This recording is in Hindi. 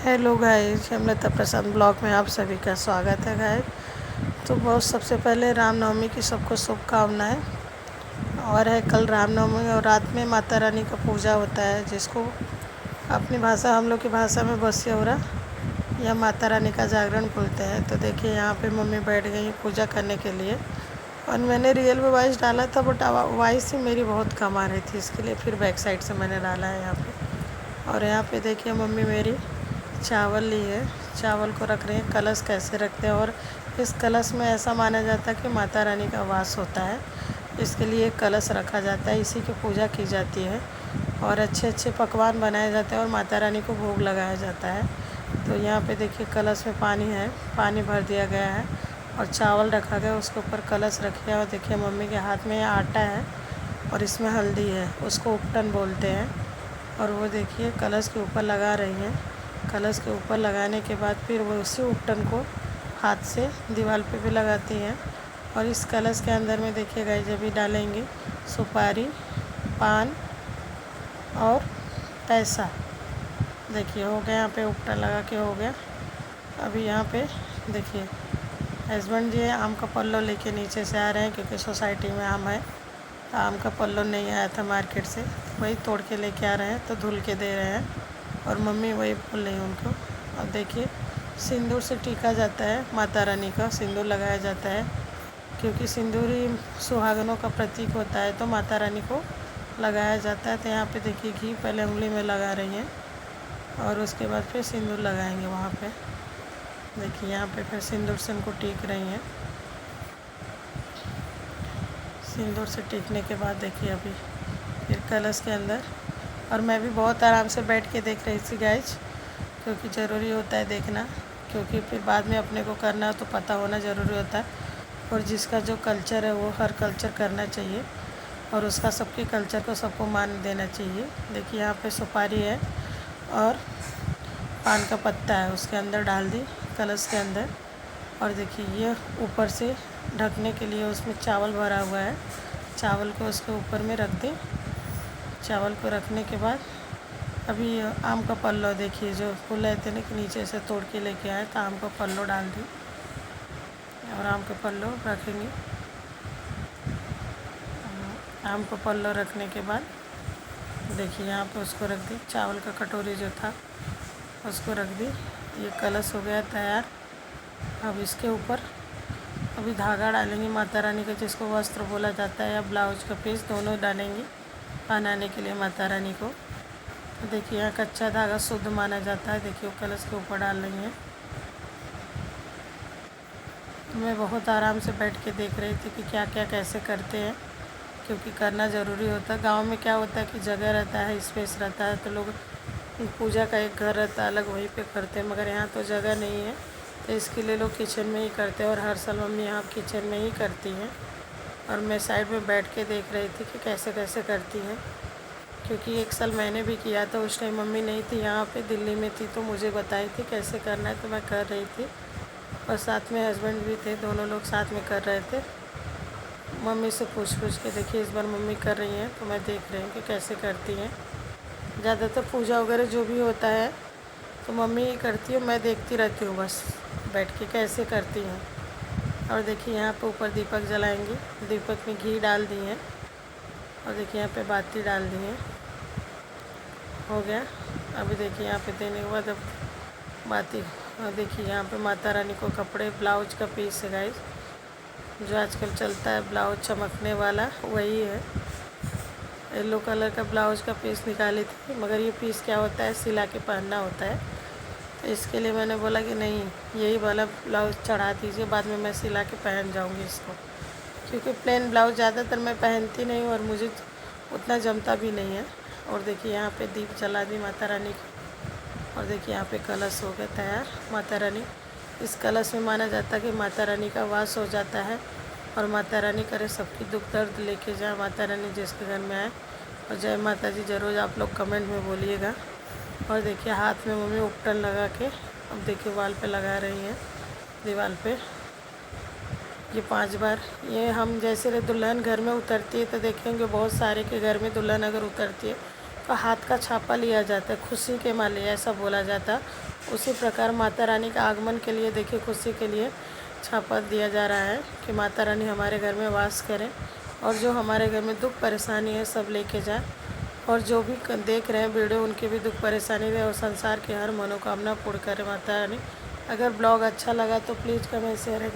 हेलो गाइस, हेमलता प्रसाद ब्लॉग में आप सभी का स्वागत है गाइस। तो बहुत सबसे पहले रामनवमी की सबको शुभकामनाएं। और है कल रामनवमी और रात में माता रानी का पूजा होता है, जिसको अपनी भाषा हम लोग की भाषा में बसियौरा या माता रानी का जागरण बोलते हैं। तो देखिए यहाँ पे मम्मी बैठ गई पूजा करने के लिए। और मैंने रियल में वॉइस डाला था, बट वॉइस ही मेरी बहुत कम आ रही थी, इसके लिए फिर बैक साइड से मैंने डाला है यहाँ पे। और यहाँ पे देखिए मम्मी मेरी चावल ली है, चावल को रख रही हैं। कलश कैसे रखते हैं, और इस कलश में ऐसा माना जाता है कि माता रानी का वास होता है, इसके लिए कलश रखा जाता है, इसी की पूजा की जाती है। और अच्छे अच्छे पकवान बनाए जाते हैं और माता रानी को भोग लगाया जाता है। तो यहाँ पे देखिए कलश में पानी है, पानी भर दिया गया है और चावल रखा गया, उसके ऊपर कलश रखे और देखिए मम्मी के हाथ में आटा है और इसमें हल्दी है, उसको उपटन बोलते हैं। और वो देखिए कलश के ऊपर लगा रही हैं। कलश के ऊपर लगाने के बाद फिर वो उसी उपटन को हाथ से दीवार पे भी लगाती हैं। और इस कलश के अंदर में देखिए गाइस अभी डालेंगे सुपारी, पान और पैसा। देखिए हो गया, यहाँ पे उपटन लगा के हो गया। अभी यहाँ पे देखिए हस्बैंड जी आम का पल्लो लेके नीचे से आ रहे हैं, क्योंकि सोसाइटी में आम है। आम का पल्लो नहीं आया था मार्केट से, वही तोड़ के लेके आ रहे हैं, तो धुल के दे रहे हैं। और मम्मी वही बोल रही उनको। और देखिए सिंदूर से टीका जाता है, माता रानी का सिंदूर लगाया जाता है, क्योंकि सिंदूर ही सुहागनों का प्रतीक होता है, तो माता रानी को लगाया जाता है। तो यहाँ पे देखिए घी पहले उंगली में लगा रही हैं और उसके बाद फिर सिंदूर लगाएंगे वहाँ पे। देखिए यहाँ पे फिर सिंदूर से उनको टीक रही हैं। सिंदूर से टीकने के बाद देखिए अभी फिर कलश के अंदर। और मैं भी बहुत आराम से बैठ के देख रही थी गाइज, क्योंकि ज़रूरी होता है देखना, क्योंकि फिर बाद में अपने को करना तो पता होना ज़रूरी होता है। और जिसका जो कल्चर है वो हर कल्चर करना चाहिए, और उसका सबके कल्चर को सबको मान देना चाहिए। देखिए यहाँ पे सुपारी है और पान का पत्ता है, उसके अंदर डाल दी कलश के अंदर। और देखिए ये ऊपर से ढकने के लिए उसमें चावल भरा हुआ है, चावल को उसके ऊपर में रख दें। चावल को रखने के बाद अभी आम का पल्लो देखिए, जो फूल रहते ना कि नीचे से तोड़ के लेके आए, तो आम का पल्लो डाल दी और आम का पल्लो रखेंगे। आम का पल्लो रखने के बाद देखिए यहाँ पे उसको रख दी, चावल का कटोरी जो था उसको रख दी। ये कलश हो गया तैयार। अब इसके ऊपर अभी धागा डालेंगे माता रानी का, जिसको वस्त्र बोला जाता है, या ब्लाउज का पीस, दोनों डालेंगे पहनाने के लिए माता रानी को। तो देखिए यहाँ कच्चा धागा शुद्ध माना जाता है। देखिए वो कलश के ऊपर डाल रही हैं। मैं बहुत आराम से बैठ के देख रही थी कि क्या क्या कैसे करते हैं, क्योंकि करना ज़रूरी होता है। गांव में क्या होता है कि जगह रहता है, स्पेस रहता है, तो लोग पूजा का एक घर रहता है अलग, वहीं पे करते हैं। मगर यहाँ तो जगह नहीं है, तो इसके लिए लोग किचन में ही करते हैं। और हर साल मम्मी यहाँ किचन में ही करती हैं, और मैं साइड में बैठ के देख रही थी कि कैसे कैसे करती हैं। क्योंकि एक साल मैंने भी किया था, उस टाइम मम्मी नहीं थी यहाँ पे, दिल्ली में थी, तो मुझे बताई थी कैसे करना है, तो मैं कर रही थी। और साथ में हस्बैंड भी थे, दोनों लोग साथ में कर रहे थे। मम्मी से पूछ के देखिए इस बार मम्मी कर रही हैं, तो मैं देख रही हूँ कि कैसे करती हैं। ज़्यादातर पूजा वगैरह जो भी होता है तो मम्मी ही करती है, मैं देखती रहती हूँ बस बैठ के कैसे करती हैं। और देखिए यहाँ पे ऊपर दीपक जलाएंगे, दीपक में घी डाल दिए हैं। और देखिए यहाँ पे बाती डाल दी है, हो गया। अभी देखिए यहाँ पे देने के बाद अब बाती। और देखिए यहाँ पे माता रानी को कपड़े, ब्लाउज का पीस है गाइस, जो आजकल चलता है ब्लाउज चमकने वाला, वही है। येलो कलर का ब्लाउज का पीस निकाली थी, मगर ये पीस क्या होता है, सिला के पहनना होता है। तो इसके लिए मैंने बोला कि नहीं, यही वाला ब्लाउज चढ़ा दीजिए, बाद में मैं सिला के पहन जाऊँगी इसको, क्योंकि प्लेन ब्लाउज ज़्यादातर मैं पहनती नहीं हूँ और मुझे उतना जमता भी नहीं है। और देखिए यहाँ पे दीप जला दी माता रानी की। और देखिए यहाँ पे कलश हो गया तैयार माता रानी। इस कलश में माना जाता है कि माता रानी का वास हो जाता है, और माता रानी करे सबकी दुख दर्द लेके जाए, माता रानी जिसके घर में आए। और जय माता जी ज़रूर आप लोग कमेंट में बोलिएगा। और देखिए हाथ में मम्मी उपटन लगा के अब देखिए वाल पे लगा रही हैं, दीवार पे। ये 5 बार, ये हम जैसे दुल्हन घर में उतरती है तो देखेंगे बहुत सारे के घर में दुल्हन अगर उतरती है तो हाथ का छापा लिया जाता है, खुशी के माले ऐसा बोला जाता है। उसी प्रकार माता रानी का आगमन के लिए देखिए खुशी के लिए छापा दिया जा रहा है कि माता रानी हमारे घर में वास करें और जो हमारे घर में दुख परेशानी है सब लेके जाए, और जो भी देख रहे हैं वीडियो उनकी भी दुख परेशानी रहे और संसार की हर मनोकामना पूर्ण करे माता रानी। अगर ब्लॉग अच्छा लगा तो प्लीज़ कमेंट शेयर लाइक